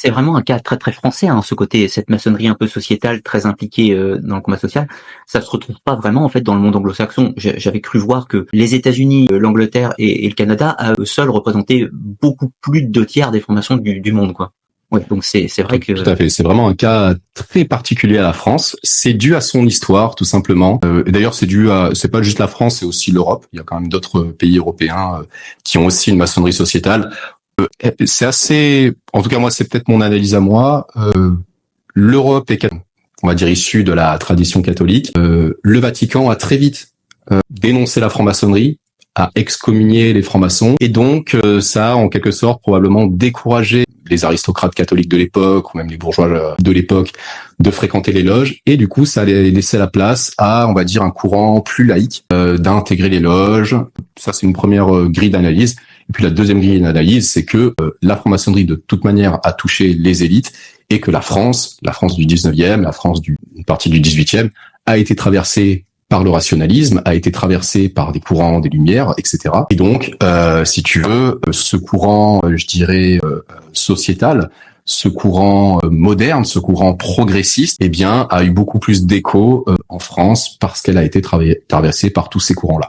c'est vraiment un cas très très français, hein, ce côté, cette maçonnerie un peu sociétale, très impliquée dans le combat social. Ça se retrouve pas vraiment en fait dans le monde anglo-saxon. J'avais cru voir que les États-Unis, l'Angleterre et le Canada, à eux seuls, représentaient beaucoup plus de 2 tiers des formations du monde, quoi. Ouais, donc c'est vrai que Tout à fait. C'est vraiment un cas très particulier à la France. C'est dû à son histoire, tout simplement. Et d'ailleurs, c'est pas juste la France, c'est aussi l'Europe. Il y a quand même d'autres pays européens qui ont aussi une maçonnerie sociétale. C'est assez, en tout cas moi, c'est peut-être mon analyse à moi. L'Europe est, on va dire, issue de la tradition catholique. Le Vatican a très vite dénoncé la franc-maçonnerie, a excommunié les francs-maçons, et donc ça a en quelque sorte probablement découragé les aristocrates catholiques de l'époque, ou même les bourgeois de l'époque, de fréquenter les loges, et du coup ça a laissé la place à, on va dire, un courant plus laïque d'intégrer les loges. Ça, c'est une première grille d'analyse. Et puis la deuxième grille d'analyse, c'est que la franc-maçonnerie de toute manière a touché les élites, et que la France du 19e, la France une partie du 18e, a été traversée par le rationalisme, a été traversée par des courants des Lumières, etc. Et donc, si tu veux, ce courant, je dirais, sociétal, ce courant moderne, ce courant progressiste, eh bien, a eu beaucoup plus d'écho en France parce qu'elle a été traversée par tous ces courants-là.